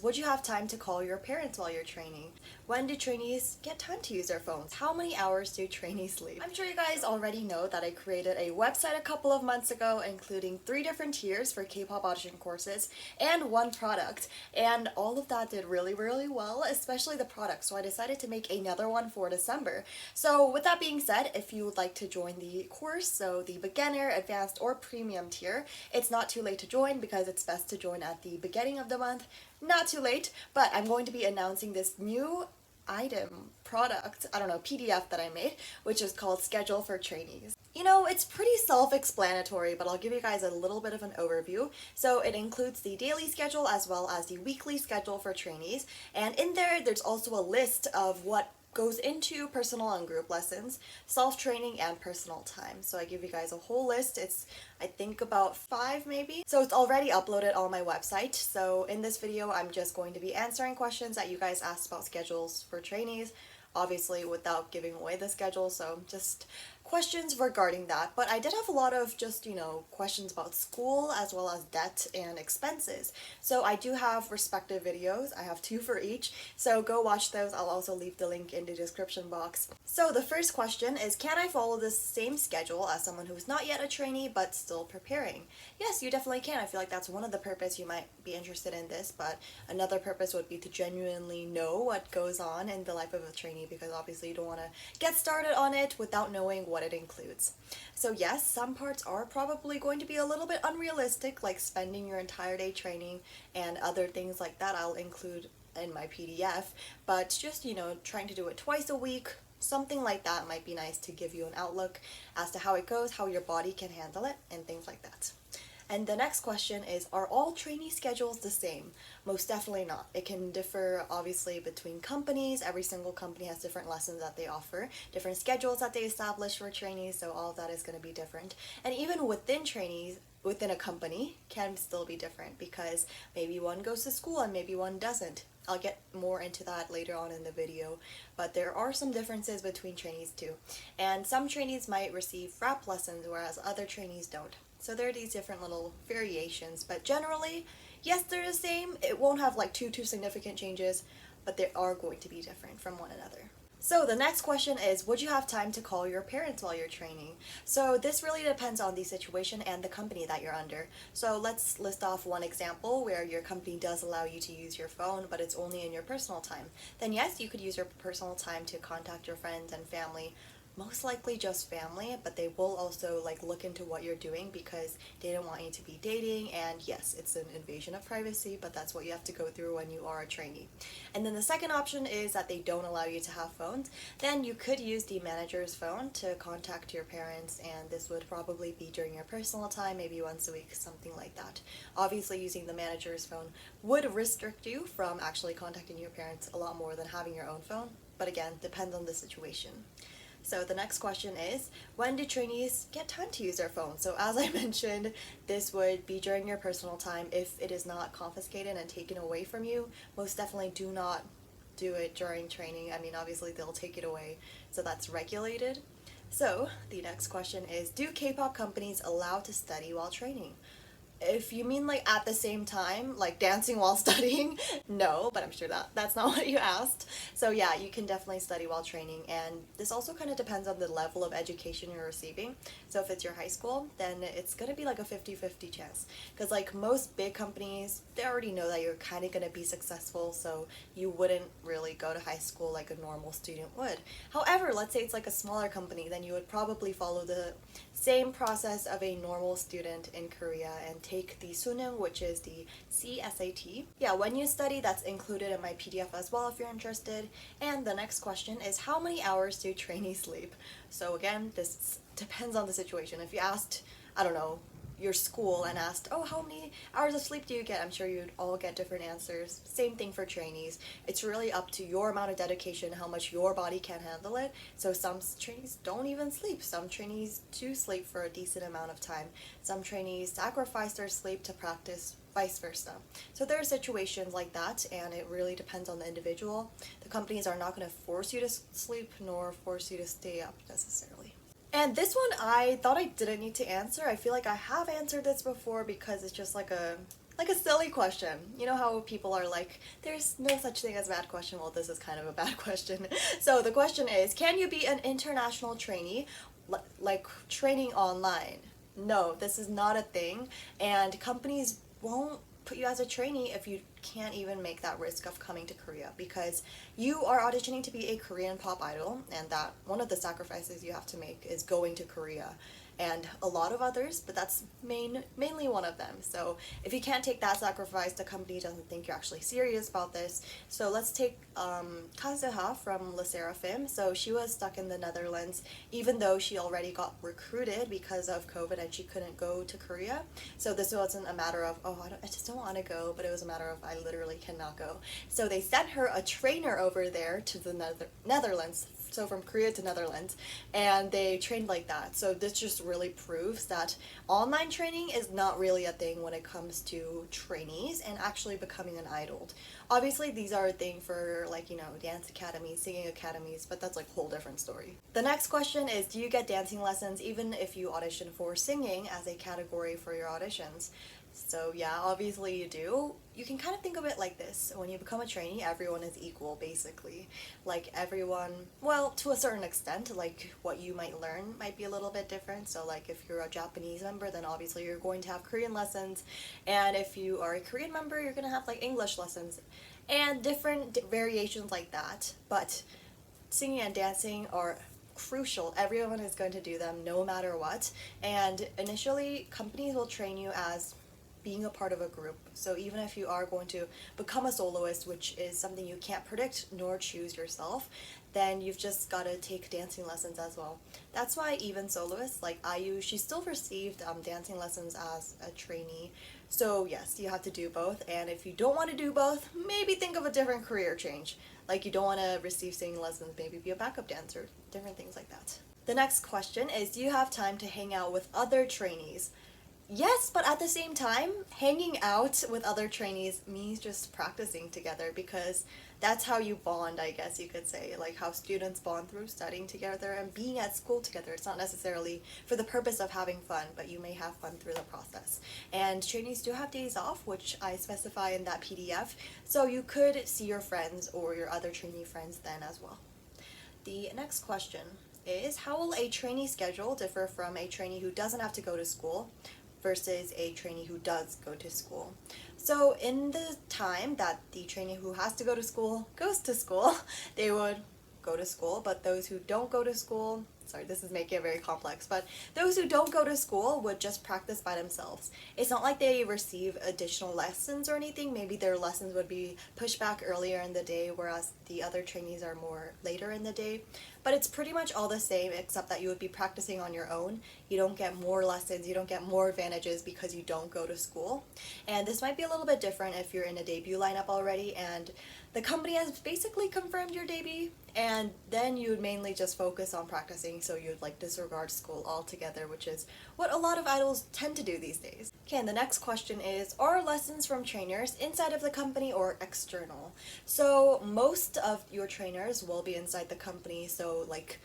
Would you have time to call your parents while you're training? When do trainees get time to use their phones? How many hours do trainees sleep? I'm sure you guys already know that I created a website a couple of months ago, including 3 different tiers for K-pop audition courses and 1 product. And all of that did really well, especially the product. So I decided to make another one for December. So with that being said, if you would like to join the course, so the beginner, advanced, or premium tier, it's not too late to join because it's best to join at the beginning of the month. Not too late, but I'm going to be announcing this new product, PDF that I made, which is called Schedule for Trainees. You know, it's pretty self-explanatory, but I'll give you guys a little bit of an overview. So it includes the daily schedule as well as the weekly schedule for trainees, and in there's also a list of what goes into personal and group lessons, self-training, and personal time. So I give you guys a whole list. It's, I think, about 5 maybe. So it's already uploaded on my website. So in this video, I'm just going to be answering questions that you guys asked about schedules for trainees, obviously without giving away the schedule, so just questions regarding that. But I did have a lot of just, questions about school as well as debt and expenses. So I do have respective videos. I have 2 for each, so go watch those. I'll also leave the link in the description box. So the first question is, can I follow the same schedule as someone who's not yet a trainee but still preparing? Yes, you definitely can. I feel like that's one of the purpose you might be interested in this, but another purpose would be to genuinely know what goes on in the life of a trainee, because obviously you don't want to get started on it without knowing what it includes. So yes, some parts are probably going to be a little bit unrealistic, like spending your entire day training and other things like that I'll include in my PDF, but just, trying to do it twice a week, something like that might be nice to give you an outlook as to how it goes, how your body can handle it, and things like that. And the next question is, are all trainee schedules the same? Most definitely not. It can differ obviously between companies. Every single company has different lessons that they offer, different schedules that they establish for trainees, so all of that is going to be different. And even within trainees, within a company, can still be different because maybe one goes to school and maybe one doesn't. I'll get more into that later on in the video, but there are some differences between trainees too. And some trainees might receive rap lessons whereas other trainees don't. So there are these different little variations, but generally, yes, they're the same. It won't have like too significant changes, but they are going to be different from one another. So the next question is, would you have time to call your parents while you're training? So this really depends on the situation and the company that you're under. So let's list off one example where your company does allow you to use your phone, but it's only in your personal time. Then yes, you could use your personal time to contact your friends and family, most likely just family, but they will also look into what you're doing because they don't want you to be dating, and yes, it's an invasion of privacy, but that's what you have to go through when you are a trainee. And then the second option is that they don't allow you to have phones. Then you could use the manager's phone to contact your parents, and this would probably be during your personal time, maybe once a week, something like that. Obviously, using the manager's phone would restrict you from actually contacting your parents a lot more than having your own phone, but again, depends on the situation. So the next question is, when do trainees get time to use their phone? So as I mentioned, this would be during your personal time if it is not confiscated and taken away from you. Most definitely do not do it during training. I mean, obviously they'll take it away, so that's regulated. So the next question is, do K-pop companies allow to study while training? If you mean at the same time, like dancing while studying, no, but I'm sure that's not what you asked. So yeah, you can definitely study while training, and this also kind of depends on the level of education you're receiving. So if it's your high school, then it's going to be like a 50-50 chance, because most big companies, they already know that you're kind of going to be successful, so you wouldn't really go to high school like a normal student would. However, let's say it's like a smaller company, then you would probably follow the same process of a normal student in Korea and take the Suneung, which is the CSAT. Yeah, when you study, that's included in my PDF as well if you're interested. And the next question is, how many hours do trainees sleep? So again, this depends on the situation. If you asked, I don't know, your school and asked, oh, how many hours of sleep do you get? I'm sure you'd all get different answers. Same thing for trainees. It's really up to your amount of dedication, how much your body can handle it. So some trainees don't even sleep. Some trainees do sleep for a decent amount of time. Some trainees sacrifice their sleep to practice, vice versa. So there are situations like that, and it really depends on the individual. The companies are not going to force you to sleep nor force you to stay up necessarily. And this one I thought I didn't need to answer. I feel like I have answered this before because it's just like a Like a silly question. You know how people are like, there's no such thing as a bad question? Well, this is kind of a bad question. So the question is, can you be an international trainee, like training online? No, this is not a thing, and companies won't put you as a trainee if you can't even make that risk of coming to Korea, because you are auditioning to be a Korean pop idol, and that one of the sacrifices you have to make is going to Korea, and a lot of others, but that's mainly one of them. So if you can't take that sacrifice, the company doesn't think you're actually serious about this. So let's take Kazuha from Le Sserafim. So she was stuck in the Netherlands even though she already got recruited because of COVID and she couldn't go to Korea. So this wasn't a matter of, oh, I just don't want to go, but it was a matter of, I literally cannot go. So they sent her a trainer over there to the Netherlands, so from Korea to Netherlands, and they trained like that. So this just really proves that online training is not really a thing when it comes to trainees and actually becoming an idol. Obviously these are a thing for, like, you know, dance academies, singing academies, but that's like a whole different story. The next question is, do you get dancing lessons even if you audition for singing as a category for your auditions? So yeah, obviously you do. You can kind of think of it like this. When you become a trainee, everyone is equal, basically. Like everyone, well, to a certain extent, like what you might learn might be a little bit different. So like if you're a Japanese member, then obviously you're going to have Korean lessons. And if you are a Korean member, you're going to have like English lessons and different variations like that. But singing and dancing are crucial. Everyone is going to do them no matter what. And initially, companies will train you as being a part of a group. So even if you are going to become a soloist, which is something you can't predict nor choose yourself, then you've just got to take dancing lessons as well. That's why even soloists like IU, she still received dancing lessons as a trainee. So yes, you have to do both, and if you don't want to do both, maybe think of a different career change. Like you don't want to receive singing lessons, maybe be a backup dancer, different things like that. The next question is, do you have time to hang out with other trainees? Yes, but at the same time, hanging out with other trainees means just practicing together, because that's how you bond, I guess you could say. Like how students bond through studying together and being at school together. It's not necessarily for the purpose of having fun, but you may have fun through the process. And trainees do have days off, which I specify in that PDF, so you could see your friends or your other trainee friends then as well. The next question is, how will a trainee schedule differ from a trainee who doesn't have to go to school versus a trainee who does go to school? So in the time that the trainee who has to go to school goes to school, they would go to school, but those who don't go to school, sorry, this is making it very complex, but those who don't go to school would just practice by themselves. It's not like they receive additional lessons or anything. Maybe their lessons would be pushed back earlier in the day, whereas the other trainees are more later in the day. But it's pretty much all the same, except that you would be practicing on your own. You don't get more lessons, you don't get more advantages because you don't go to school. And this might be a little bit different if you're in a debut lineup already and the company has basically confirmed your debut, and then you would mainly just focus on practicing, so you'd like disregard school altogether, which is what a lot of idols tend to do these days. Okay, and the next question is, are lessons from trainers inside of the company or external? So most of your trainers will be inside the company, so like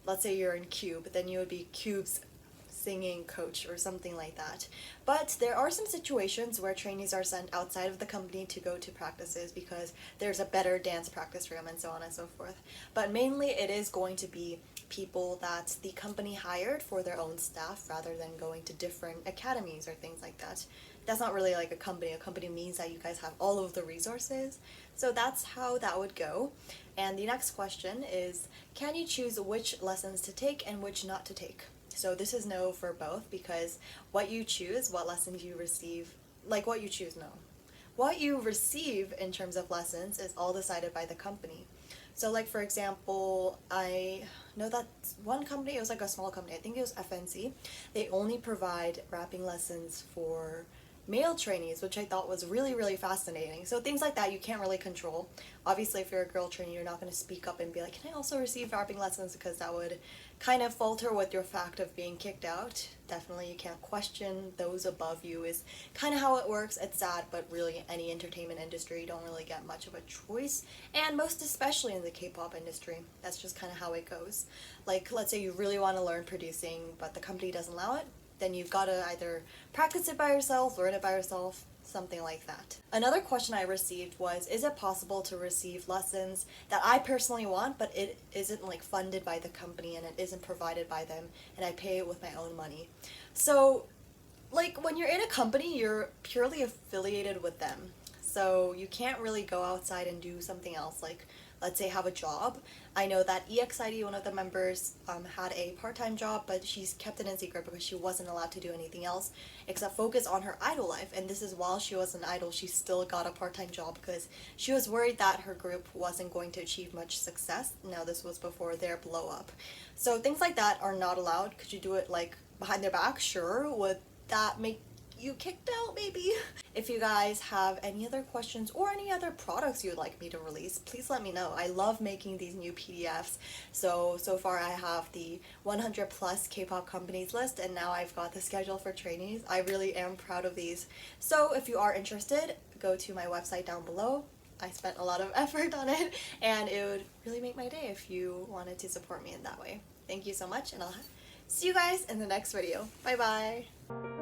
let's say you're in Cube, then you would be Cube's singing coach or something like that. But there are some situations where trainees are sent outside of the company to go to practices because there's a better dance practice room and so on and so forth. But mainly it is going to be people that the company hired for their own staff rather than going to different academies or things like that. That's not really like a company. A company means that you guys have all of the resources. So that's how that would go. And the next question is, can you choose which lessons to take and which not to take? So this is no for both, because what you choose, what lessons you receive, like what you choose, no. What you receive in terms of lessons is all decided by the company. So like for example, I know that one company, it was like a small company, I think it was FNC, they only provide rapping lessons for male trainees, which I thought was really, really fascinating. So things like that you can't really control. Obviously, if you're a girl trainee, you're not going to speak up and be like, can I also receive rapping lessons, because that would kind of falter with your fact of being kicked out. Definitely, you can't question those above you is kind of how it works. It's sad, but really any entertainment industry, you don't really get much of a choice, and most especially in the K-pop industry, that's just kind of how it goes. Like, let's say you really want to learn producing, but the company doesn't allow it, then you've got to either practice it by yourself, learn it by yourself, something like that. Another question I received was, is it possible to receive lessons that I personally want, but it isn't like funded by the company and it isn't provided by them, and I pay it with my own money? So like when you're in a company, you're purely affiliated with them. So you can't really go outside and do something else, like let's say have a job. I know that EXID, one of the members, had a part-time job, but she's kept it in secret because she wasn't allowed to do anything else except focus on her idol life. And this is while she was an idol, she still got a part-time job because she was worried that her group wasn't going to achieve much success. Now this was before their blow up. So things like that are not allowed. Could you do it like behind their back? Sure. Would that make you kicked out maybe? If you guys have any other questions or any other products you would like me to release, please let me know. I love making these new PDFs. So far I have the 100 plus K-pop companies list, and now I've got the schedule for trainees. I really am proud of these. So if you are interested, go to my website down below. I spent a lot of effort on it, and it would really make my day if you wanted to support me in that way. Thank you so much, and I'll see you guys in the next video. Bye bye!